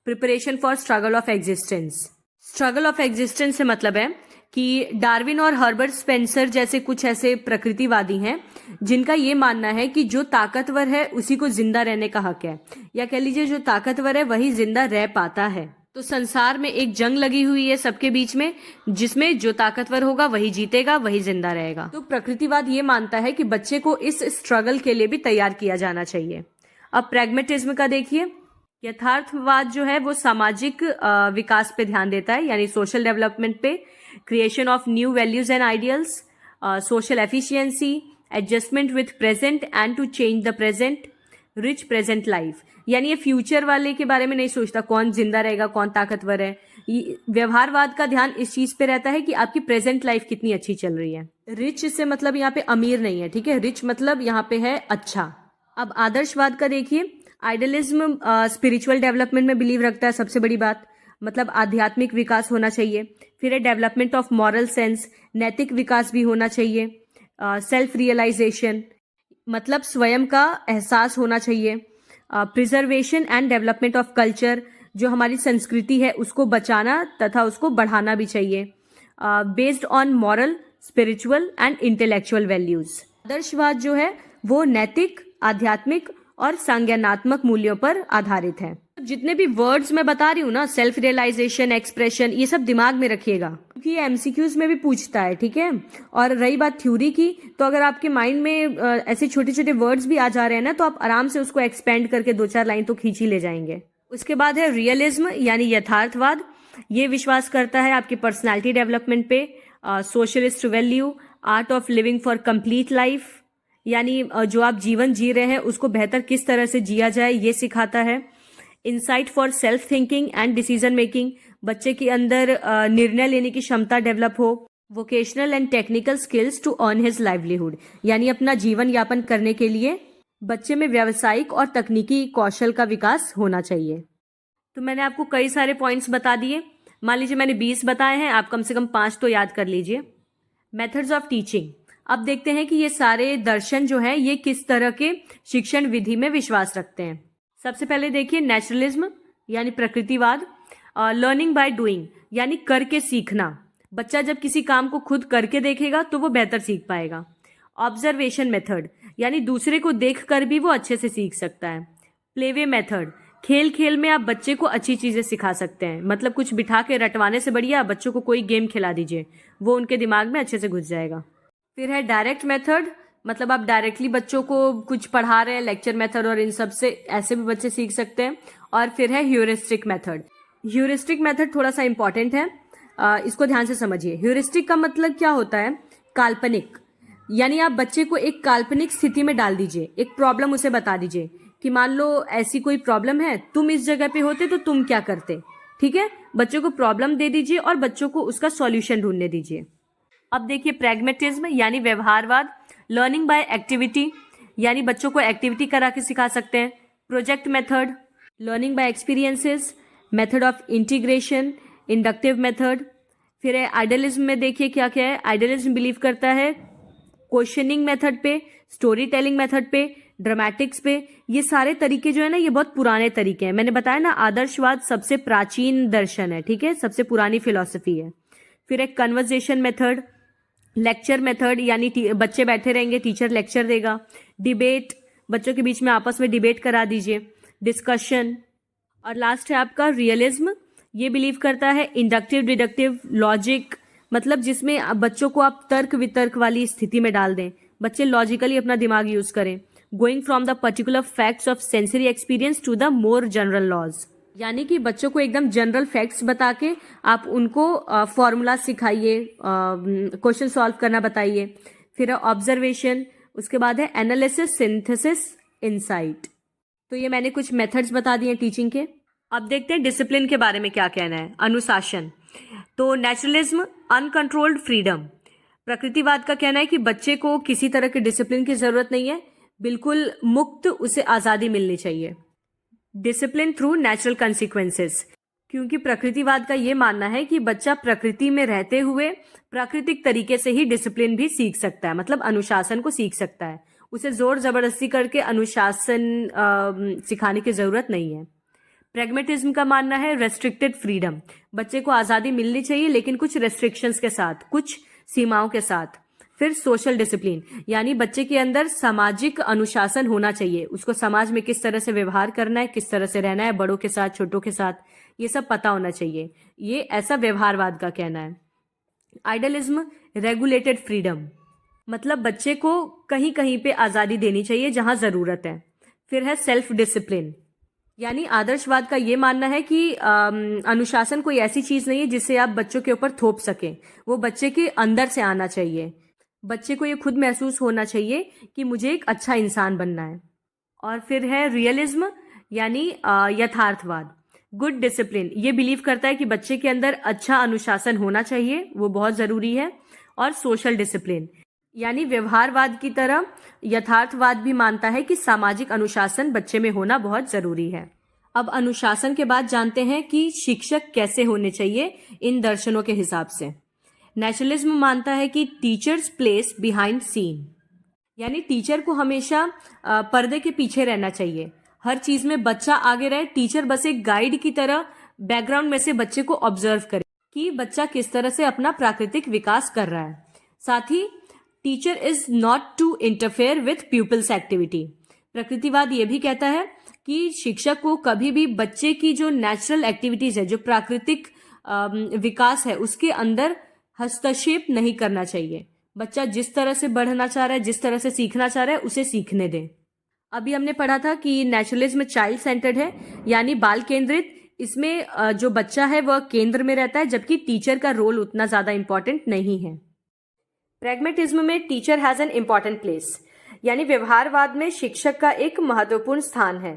Preparation for struggle of existence. Struggle of existence से मतलब है कि डार्विन और हर्बर्ट स्पेंसर जैसे कुछ ऐसे प्रकृतिवादी हैं जिनका ये मानना है कि जो ताकतवर है उसी को जिंदा रहने का हक है, या कह लीजिए जो ताकतवर है वही जिंदा रह पाता है। तो संसार में एक जंग लगी हुई है सबके बीच में, जिसमें जो ताकतवर होगा वही जीतेगा, वही जिंदा रहेगा। तो प्रकृतिवाद ये मानता है कि बच्चे को इस स्ट्रगल के लिए भी तैयार किया जाना चाहिए। अब प्रैग्मेटिज्म का देखिए। यथार्थवाद जो है वो सामाजिक विकास पे ध्यान देता है, यानी सोशल डेवलपमेंट पे, creation of new values and ideals, social efficiency, adjustment with present and to change the present, rich present life. यानी ये फ्यूचर वाले के बारे में नहीं सोचता कौन जिंदा रहेगा, कौन ताकतवर है। व्यवहारवाद का ध्यान इस चीज पे रहता है कि आपकी प्रेजेंट लाइफ कितनी अच्छी चल रही है। रिच से मतलब यहाँ पे अमीर नहीं है, ठीक है। रिच मतलब यहाँ पे है अच्छा। अब आदर्शवाद का देखिए। आइडियलिज्म स्पिरिचुअल डेवलपमेंट में बिलीव रखता है, सबसे बड़ी बात, मतलब आध्यात्मिक विकास होना चाहिए। फिर है डेवलपमेंट ऑफ मॉरल सेंस, नैतिक विकास भी होना चाहिए। सेल्फ रियलाइजेशन, मतलब स्वयं का एहसास होना चाहिए। Preservation and development of culture, जो हमारी संस्कृति है उसको बचाना तथा उसको बढ़ाना भी चाहिए, based on moral, spiritual and intellectual values. आदर्शवाद जो है वो नैतिक, आध्यात्मिक और संज्ञानात्मक मूल्यों पर आधारित है। जितने भी वर्ड्स मैं बता रही हूँ ना, सेल्फ रियलाइजेशन, एक्सप्रेशन, ये सब दिमाग में रखिएगा क्योंकि ये एमसीक्यूज में भी पूछता है, ठीक है। और रही बात थ्योरी की, तो अगर आपके माइंड में ऐसे छोटे छोटे वर्ड्स भी आ जा रहे हैं ना, तो आप आराम से उसको एक्सपेंड करके 2-4 लाइन तो खींच ही ले जाएंगे। उसके बाद है रियलिज्म यानी यथार्थवाद। ये विश्वास करता है आपकी पर्सनैलिटी डेवलपमेंट पे, socialist value, art of living for complete life, यानी जो आप जीवन जी रहे हैं उसको बेहतर किस तरह से जिया जाए ये सिखाता है। Insight for self thinking and decision making, बच्चे के अंदर निर्णय लेने की क्षमता डेवलप हो। Vocational and technical skills to earn his livelihood, यानी अपना जीवन यापन करने के लिए बच्चे में व्यावसायिक और तकनीकी कौशल का विकास होना चाहिए। तो मैंने आपको कई सारे पॉइंट्स बता दिए। मान लीजिए मैंने 20 बताए हैं, आप कम से कम 5 तो याद कर लीजिए। मेथड्स ऑफ टीचिंग, अब देखते हैं कि ये सारे दर्शन जो है ये किस तरह के शिक्षण विधि में विश्वास रखते हैं। सबसे पहले देखिए नेचुरलिज्म यानी प्रकृतिवाद। लर्निंग बाय डूइंग, यानी करके सीखना। बच्चा जब किसी काम को खुद करके देखेगा तो वो बेहतर सीख पाएगा। ऑब्जर्वेशन मेथड, यानी दूसरे को देख कर भी वो अच्छे से सीख सकता है। प्लेवे मेथड, खेल खेल में आप बच्चे को अच्छी चीजें सिखा सकते हैं, मतलब कुछ बिठा के रटवाने से बढ़िया बच्चों को कोई गेम खिला दीजिए, वो उनके दिमाग में अच्छे से घुस जाएगा। फिर है डायरेक्ट मेथड, मतलब आप डायरेक्टली बच्चों को कुछ पढ़ा रहे हैं, लेक्चर मेथड और इन सब से ऐसे भी बच्चे सीख सकते हैं। और फिर है ह्यूरिस्टिक मेथड। ह्यूरिस्टिक मेथड थोड़ा सा इंपॉर्टेंट है, इसको ध्यान से समझिए। ह्यूरिस्टिक का मतलब क्या होता है? काल्पनिक, यानी आप बच्चे को एक काल्पनिक स्थिति में डाल दीजिए, एक प्रॉब्लम उसे बता दीजिए कि मान लो ऐसी कोई प्रॉब्लम है, तुम इस जगह पे होते तो तुम क्या करते, ठीक है। बच्चों को प्रॉब्लम दे दीजिए और बच्चों को उसका सॉल्यूशन ढूंढने दीजिए। अब देखिए प्रैग्मेटिज्म यानी व्यवहारवाद। लर्निंग बाय एक्टिविटी, यानी बच्चों को एक्टिविटी करा के सिखा सकते हैं। Project method, learning by experiences, method of integration, inductive method. फिर है आइडियलिज्म में देखिए क्या क्या है। आइडियलिज्म बिलीव करता है क्वेश्चनिंग मेथड पे, स्टोरी टेलिंग मेथड पे, ड्रामेटिक्स पे। ये सारे तरीके जो है ना ये बहुत पुराने तरीके हैं। मैंने बताया ना आदर्शवाद सबसे प्राचीन दर्शन है, ठीक है, सबसे पुरानी फिलॉसफी है। फिर एक कन्वर्सेशन मेथड, लेक्चर मेथड, यानी बच्चे बैठे रहेंगे, टीचर लेक्चर देगा। डिबेट, बच्चों के बीच में आपस में डिबेट करा दीजिए, डिस्कशन। और लास्ट है आपका रियलिज्म। ये बिलीव करता है इंडक्टिव, डिडक्टिव, लॉजिक, मतलब जिसमें बच्चों को आप तर्क वितर्क वाली स्थिति में डाल दें, बच्चे लॉजिकली अपना दिमाग यूज करें। Going from the particular facts of sensory experience to the more general laws, यानी कि बच्चों को एकदम जनरल फैक्ट्स बता के आप उनको फॉर्मूला सिखाइए, क्वेश्चन सॉल्व करना बताइए। फिर ऑब्जर्वेशन, उसके बाद है एनालिसिस, सिंथेसिस, इनसाइट। तो ये मैंने कुछ मेथड्स बता दिए टीचिंग के। अब देखते हैं डिसिप्लिन के बारे में क्या कहना है। अनुशासन, तो नेचुरलिज्म, अनकंट्रोल्ड फ्रीडम। प्रकृतिवाद का कहना है कि बच्चे को किसी तरह के डिसिप्लिन की जरूरत नहीं है, बिल्कुल मुक्त उसे आजादी मिलनी चाहिए। डिसिप्लिन थ्रू नेचुरल कंसिक्वेंसेस, क्योंकि प्रकृतिवाद का यह मानना है कि बच्चा प्रकृति में रहते हुए प्राकृतिक तरीके से ही डिसिप्लिन भी सीख सकता है, मतलब अनुशासन को सीख सकता है। उसे जोर जबरदस्ती करके अनुशासन सिखाने की जरूरत नहीं है। प्रैग्मेटिज्म का मानना है रेस्ट्रिक्टेड फ्रीडम, बच्चे को आजादी मिलनी चाहिए लेकिन कुछ रेस्ट्रिक्शंस के साथ, कुछ सीमाओं के साथ। फिर सोशल डिसिप्लिन, यानी बच्चे के अंदर सामाजिक अनुशासन होना चाहिए, उसको समाज में किस तरह से व्यवहार करना है, किस तरह से रहना है, बड़ों के साथ, छोटों के साथ, ये सब पता होना चाहिए। ये ऐसा व्यवहारवाद का कहना है। आइडियलिज्म, रेगुलेटेड फ्रीडम, मतलब बच्चे को कहीं कहीं पे आजादी देनी चाहिए जहां जरूरत है। फिर है सेल्फ डिसिप्लिन, यानी आदर्शवाद का ये मानना है कि अनुशासन कोई ऐसी चीज नहीं है जिसे आप बच्चों के ऊपर थोप सकें, वो बच्चे के अंदर से आना चाहिए। बच्चे को ये खुद महसूस होना चाहिए कि मुझे एक अच्छा इंसान बनना है। और फिर है रियलिज्म, यानी यथार्थवाद। गुड डिसिप्लिन, ये बिलीव करता है कि बच्चे के अंदर अच्छा अनुशासन होना चाहिए, वो बहुत जरूरी है। और सोशल डिसिप्लिन, यानी व्यवहारवाद की तरह यथार्थवाद भी मानता है कि सामाजिक अनुशासन बच्चे में होना बहुत जरूरी है। अब अनुशासन के बाद जानते हैं कि शिक्षक कैसे होने चाहिए इन दर्शनों के हिसाब से। नेचुरलिज्म मानता है कि टीचर्स प्लेस बिहाइंड सीन, यानी टीचर को हमेशा पर्दे के पीछे रहना चाहिए, हर चीज में बच्चा आगे रहे, टीचर बस एक गाइड की तरह बैकग्राउंड में से बच्चे को ऑब्जर्व करे कि बच्चा किस तरह से अपना प्राकृतिक विकास कर रहा है। साथ ही teacher is not to interfere with pupils activity. प्रकृतिवाद ये भी कहता है कि शिक्षक को कभी भी बच्चे की जो नेचुरल एक्टिविटीज है, जो प्राकृतिक विकास है, उसके अंदर हस्तक्षेप नहीं करना चाहिए। बच्चा जिस तरह से बढ़ना चाह रहा है, जिस तरह से सीखना चाह रहा है, उसे सीखने दें। अभी हमने पढ़ा था कि नेचुरलिज्म चाइल्ड सेंटर्ड है, यानी बाल केंद्रित। इसमें जो बच्चा है वह केंद्र में रहता है, जबकि टीचर का रोल उतना ज्यादा इंपॉर्टेंट नहीं है। प्रैग्मेटिज्म में teacher has an important place, यानी व्यवहारवाद में शिक्षक का एक महत्वपूर्ण स्थान है।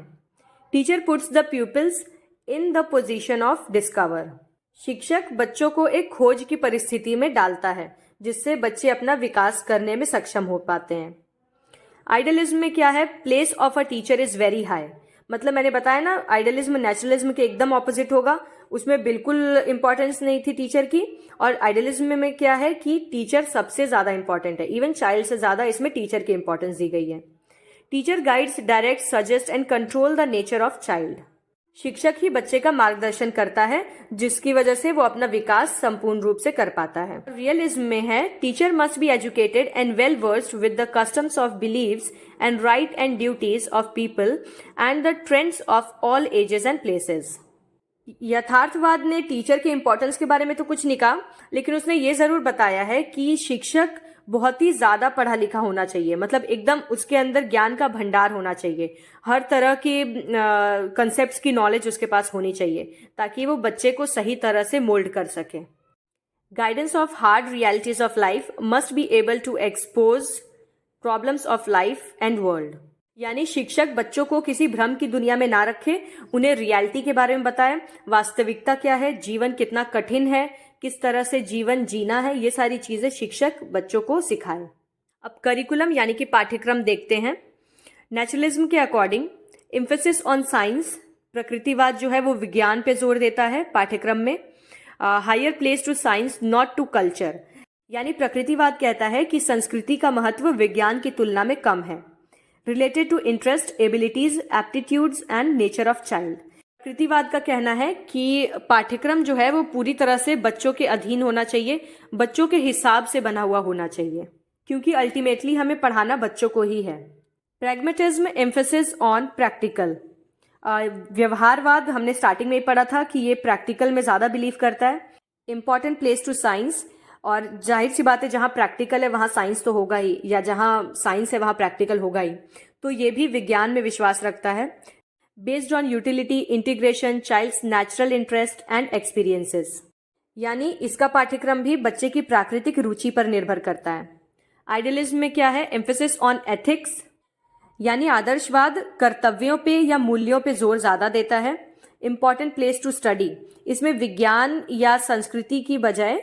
Teacher puts the pupils in the position of discover, शिक्षक बच्चों को एक खोज की परिस्थिति में डालता है जिससे बच्चे अपना विकास करने में सक्षम हो पाते हैं। आइडियलिज्म में क्या है, place of a teacher is very high, मतलब मैंने बताया ना आइडियलिज्म नेचुरलिज्म के एकदम ऑपोजिट होगा, उसमें बिल्कुल इंपॉर्टेंस नहीं थी टीचर की। और आइडियलिज्म में क्या है कि टीचर सबसे ज्यादा इंपॉर्टेंट है, इवन चाइल्ड से ज्यादा इसमें टीचर की इंपॉर्टेंस दी गई है। Teacher guides, direct, suggest and control the nature of child, शिक्षक ही बच्चे का मार्गदर्शन करता है जिसकी वजह से वो अपना विकास संपूर्ण रूप से कर पाता है। रियलिज्म में है teacher must be educated and well versed with the customs of beliefs and right and duties of people and the trends of all ages and places. यथार्थवाद ने टीचर के इंपॉर्टेंस के बारे में तो कुछ नहीं कहा, लेकिन उसने ये जरूर बताया है कि शिक्षक बहुत ही ज्यादा पढ़ा लिखा होना चाहिए, मतलब एकदम उसके अंदर ज्ञान का भंडार होना चाहिए, हर तरह के कंसेप्ट्स की नॉलेज उसके पास होनी चाहिए ताकि वो बच्चे को सही तरह से मोल्ड कर सके। Guidance of hard realities of life must be able to expose problems of life and world, यानी शिक्षक बच्चों को किसी भ्रम की दुनिया में ना रखे, उन्हें रियलिटी के बारे में बताए, वास्तविकता क्या है, जीवन कितना कठिन है, किस तरह से जीवन जीना है, ये सारी चीजें शिक्षक बच्चों को सिखाए। अब करिकुलम यानी कि पाठ्यक्रम देखते हैं। नेचुरलिज्म के अकॉर्डिंग एम्फेसिस ऑन साइंस, प्रकृतिवाद जो है वो विज्ञान पे जोर देता है पाठ्यक्रम में। Higher place to science not to culture, यानी प्रकृतिवाद कहता है कि संस्कृति का महत्व विज्ञान की तुलना में कम है। Related to interest, abilities, aptitudes and nature of child, प्रकृतिवाद का कहना है कि पाठ्यक्रम जो है वो पूरी तरह से बच्चों के अधीन होना चाहिए, बच्चों के हिसाब से बना हुआ होना चाहिए, क्योंकि अल्टीमेटली हमें पढ़ाना बच्चों को ही है। Pragmatism emphasis on practical. व्यवहारवाद हमने स्टार्टिंग में ही पढ़ा था कि ये प्रैक्टिकल में ज़्यादा बिलीव करता है। इम्पॉर्टेंट प्लेस टू साइंस, और जाहिर सी बात है जहाँ प्रैक्टिकल है वहाँ साइंस तो होगा ही, या जहाँ साइंस है वहाँ प्रैक्टिकल होगा ही, तो ये भी विज्ञान में विश्वास रखता है। Based on utility, integration, child's natural interest and experiences, यानी इसका पाठ्यक्रम भी बच्चे की प्राकृतिक रुचि पर निर्भर करता है। आइडियलिज्म में क्या है? एम्फेसिस ऑन एथिक्स, यानी आदर्शवाद कर्तव्यों पे या मूल्यों पे जोर ज्यादा देता है। इम्पॉर्टेंट प्लेस टू स्टडी, इसमें विज्ञान या संस्कृति की बजाय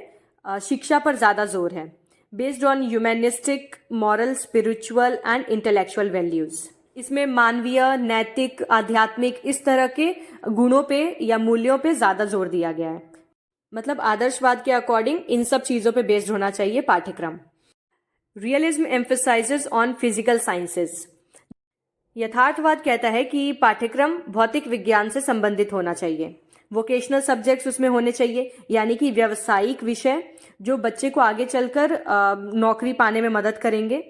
शिक्षा पर ज्यादा जोर है। Based on humanistic, moral, spiritual and intellectual values, इसमें मानवीय, नैतिक, आध्यात्मिक इस तरह के गुणों पे या मूल्यों पे ज्यादा जोर दिया गया है। मतलब आदर्शवाद के अकॉर्डिंग इन सब चीजों पे बेस्ड होना चाहिए पाठ्यक्रम। Realism emphasizes on physical sciences, यथार्थवाद कहता है कि पाठ्यक्रम भौतिक विज्ञान से संबंधित होना चाहिए। वोकेशनल सब्जेक्ट्स उसमें होने चाहिए, यानी कि व्यावसायिक विषय जो बच्चे को आगे चलकर नौकरी पाने में मदद करेंगे।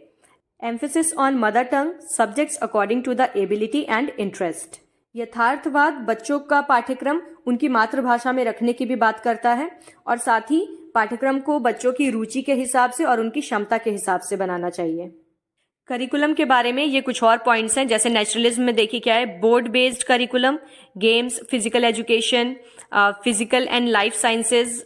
Emphasis on mother tongue, subjects according to the ability and interest, यथार्थवाद बच्चों का पाठ्यक्रम उनकी मातृभाषा में रखने की भी बात करता है, और साथ ही पाठ्यक्रम को बच्चों की रुचि के हिसाब से और उनकी क्षमता के हिसाब से बनाना चाहिए। करिकुलम के बारे में ये कुछ और पॉइंट्स हैं, जैसे नेचुरलिज्म में देखिए क्या है, board based curriculum, games, physical education, physical and life sciences,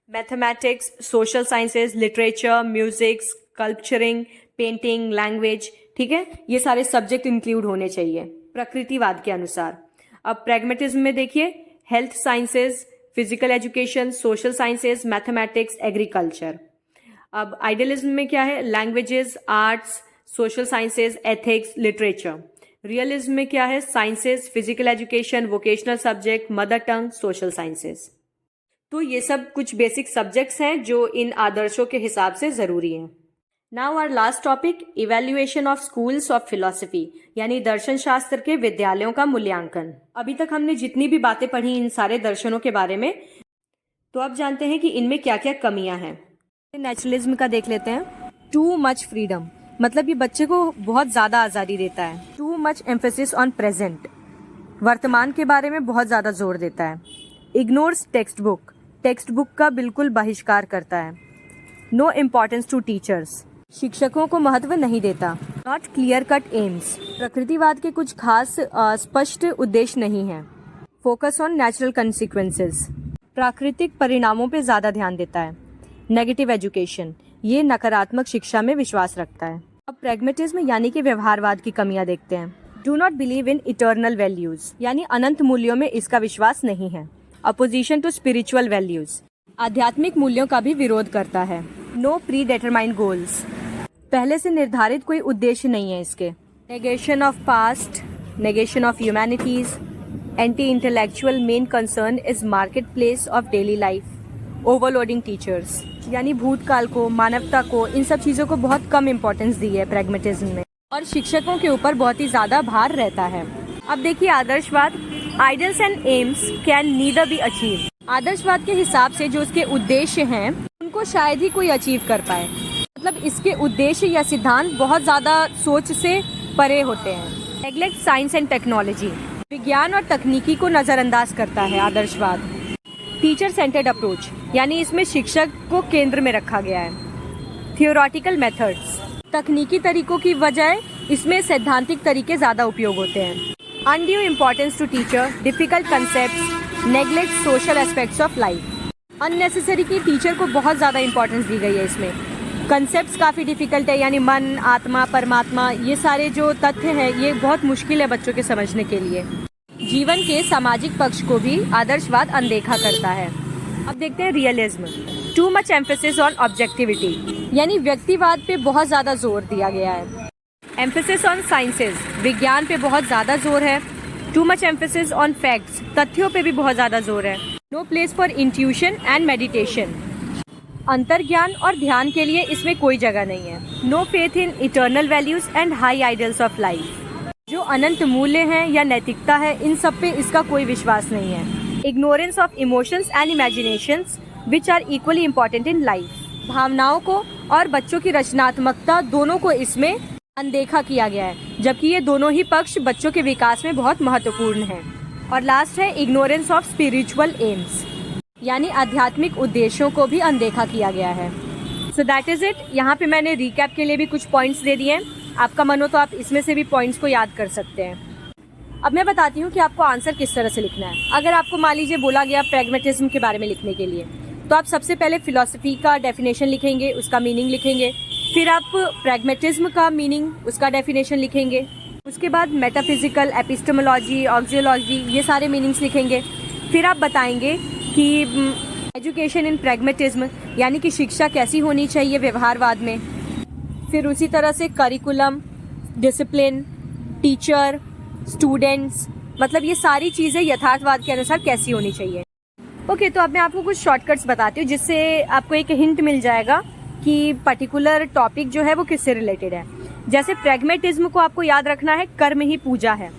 mathematics, social sciences, literature, music, sculpturing, painting, language, ठीक है, ये सारे सब्जेक्ट इंक्लूड होने चाहिए प्रकृतिवाद के अनुसार। अब प्रैग्मेटिज्म में देखिए health sciences, physical education, social sciences, mathematics, agriculture. अब आइडियलिज्म में क्या है? Languages, arts, social sciences, ethics, literature. Realism में क्या है? Sciences, physical education, vocational subject, mother tongue, social sciences. तो ये सब कुछ बेसिक सब्जेक्ट्स हैं जो इन आदर्शों के हिसाब से जरूरी हैं। Now our last topic, evaluation of schools of philosophy, यानी दर्शन शास्त्र के विद्यालयों का मूल्यांकन। अभी तक हमने जितनी भी बातें पढ़ी इन सारे दर्शनों के बारे में, तो अब जानते हैं कि इनमें क्या क्या कमियां हैं। नेचुरलिज्म का देख लेते हैं। टू मच फ्रीडम, मतलब ये बच्चे को बहुत ज्यादा आजादी देता है। Too much emphasis on present, वर्तमान के बारे में बहुत ज्यादा जोर देता है। इग्नोर्स टेक्स्ट बुक का बिल्कुल बहिष्कार करता है। नो इम्पोर्टेंस टू टीचर्स, शिक्षकों को महत्व नहीं देता। नॉट क्लियर कट एम्स, प्रकृतिवाद के कुछ खास स्पष्ट उद्देश्य नहीं है। फोकस ऑन नेचुरल कंसिक्वेंसेस, प्राकृतिक परिणामों पे ज्यादा ध्यान देता है। नेगेटिव एजुकेशन, ये नकारात्मक शिक्षा में विश्वास रखता है। अब प्रैग्मेटिज्म यानी कि व्यवहारवाद की कमियां देखते हैं। Do not believe in eternal values, यानी अनंत मूल्यों में इसका विश्वास नहीं है। अपोजिशन टू स्पिरिचुअल वैल्यूज, आध्यात्मिक मूल्यों का भी विरोध करता है। नो प्री डिटरमाइंड गोल्स, पहले से निर्धारित कोई उद्देश्य नहीं है इसके। Negation of past, negation of humanities, anti intellectual, main concern is market place of daily life, overloading teachers, यानी भूतकाल को, मानवता को, इन सब चीजों को बहुत कम इम्पोर्टेंस दी है प्रैग्मेटिज्म में, और शिक्षकों के ऊपर बहुत ही ज्यादा भार रहता है। अब देखिए आदर्शवाद, ideals and aims can neither be achieve, आदर्शवाद के हिसाब से जो उसके उद्देश्य हैं उनको शायद ही कोई अचीव कर पाए। मतलब इसके उद्देश्य या सिद्धांत बहुत ज्यादा सोच से परे होते हैं। नेग्लेक्ट साइंस एंड टेक्नोलॉजी, विज्ञान और तकनीकी को नजरअंदाज करता है आदर्शवाद। टीचर सेंटर्ड अप्रोच, यानी इसमें शिक्षक को केंद्र में रखा गया है। थियोरेटिकल मेथड्स, तकनीकी तरीकों की बजाय इसमें सैद्धांतिक तरीके ज्यादा उपयोग होते हैं। Undue importance to teacher, difficult concepts, neglect social aspects of life, unnecessary की टीचर को बहुत ज्यादा इंपॉर्टेंस दी गई है इसमें। कंसेप्ट्स काफी डिफिकल्ट है, यानी मन, आत्मा, परमात्मा, ये सारे जो तथ्य हैं ये बहुत मुश्किल है बच्चों के समझने के लिए। जीवन के सामाजिक पक्ष को भी आदर्शवाद अनदेखा करता है। अब देखते हैं realism. To much emphasis on objectivity, यानी व्यक्तिवाद पे बहुत ज्यादा जोर दिया गया है। एम्फेसिस ऑन साइंसेज, विज्ञान पे बहुत ज्यादा जोर है। Too much emphasis on facts, तथ्यों पे भी बहुत ज्यादा जोर है। No place for intuition and meditation, अंतर्ज्ञान और ध्यान के लिए इसमें कोई जगह नहीं है। No faith in eternal values and high ideals of life, जो अनंत मूल्य हैं या नैतिकता है इन सब पे इसका कोई विश्वास नहीं है। Ignorance of emotions and imaginations which are equally important in life, भावनाओं को और बच्चों की रचनात्मकता दोनों को इसमें अनदेखा किया गया है, जबकि ये दोनों ही पक्ष बच्चों के विकास में बहुत महत्वपूर्ण हैं। और लास्ट है इग्नोरेंस ऑफ स्पिरिचुअल एम्स, यानी आध्यात्मिक उद्देश्यों को भी अनदेखा किया गया है। So that is it. यहाँ पे मैंने रिकैप के लिए भी कुछ पॉइंट्स दे दिए हैं, आपका मन हो तो आप इसमें से भी पॉइंट्स को याद कर सकते हैं। अब मैं बताती हूँ कि आपको आंसर किस तरह से लिखना है। अगर आपको मान लीजिए बोला गया प्रैग्मेटिज्म के बारे में लिखने के लिए, तो आप सबसे पहले फिलॉसफी का डेफिनेशन लिखेंगे, उसका मीनिंग लिखेंगे। फिर आप प्रैग्मेटिज्म का मीनिंग, उसका डेफिनेशन लिखेंगे। उसके बाद मेटाफिजिकल, एपिस्टेमोलॉजी, ऑक्सियोलॉजी, ये सारे मीनिंग्स लिखेंगे। फिर आप बताएंगे कि एजुकेशन इन प्रैग्मेटिज्म, यानी कि शिक्षा कैसी होनी चाहिए व्यवहारवाद में। फिर उसी तरह से करिकुलम, डिसिप्लिन, टीचर, स्टूडेंट्स, मतलब ये सारी चीज़ें यथार्थवाद के अनुसार कैसी होनी चाहिए। ओके, तो अब मैं आपको कुछ शॉर्टकट्स बताती हूँ जिससे आपको एक हिंट मिल जाएगा कि पर्टिकुलर टॉपिक जो है वो किससे रिलेटेड है। जैसे प्रैग्मेटिज्म को आपको याद रखना है कर्म ही पूजा है,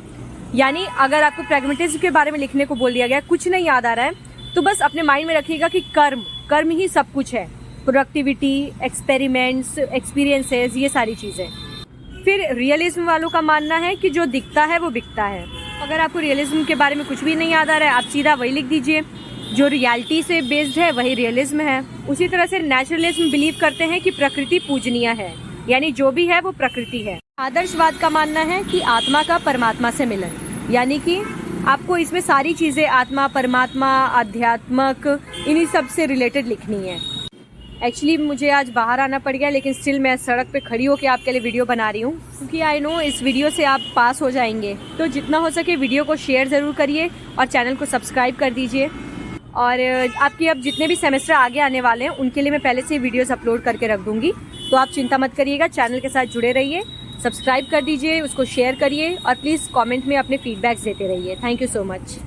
यानी अगर आपको प्रैग्मेटिज्म के बारे में लिखने को बोल दिया गया, कुछ नहीं याद आ रहा है, तो बस अपने माइंड में रखिएगा कि कर्म ही सब कुछ है। प्रोडक्टिविटी, एक्सपेरिमेंट्स, एक्सपीरियंसेस, ये सारी चीज़ें। फिर रियलिज्म वालों का मानना है कि जो दिखता है वो बिकता है। अगर आपको रियलिज्म के बारे में कुछ भी नहीं याद आ रहा है, आप सीधा वही लिख दीजिए, जो रियलिटी से बेस्ड है वही रियलिज्म है। उसी तरह से नेचुरलिज्म बिलीव करते हैं कि प्रकृति पूजनीय है, यानी जो भी है वो प्रकृति है। आदर्शवाद का मानना है कि आत्मा का परमात्मा से मिलन, यानी कि आपको इसमें सारी चीज़ें आत्मा, परमात्मा, आध्यात्मक, इन्हीं सब से रिलेटेड लिखनी है। एक्चुअली मुझे आज बाहर आना पड़ गया, लेकिन स्टिल मैं सड़क पे खड़ी होकर आपके लिए वीडियो बना रही हूँ, क्योंकि आई नो इस वीडियो से आप पास हो जाएंगे। तो जितना हो सके वीडियो को शेयर ज़रूर करिए और चैनल को सब्सक्राइब कर दीजिए। और आपके अब जितने भी सेमेस्टर आगे आने वाले हैं उनके लिए मैं पहले से वीडियोस अपलोड करके रख दूँगी, तो आप चिंता मत करिएगा। चैनल के साथ जुड़े रहिए, सब्सक्राइब कर दीजिए, उसको शेयर करिए और प्लीज़ कमेंट में अपने फीडबैक्स देते रहिए। Thank you so much.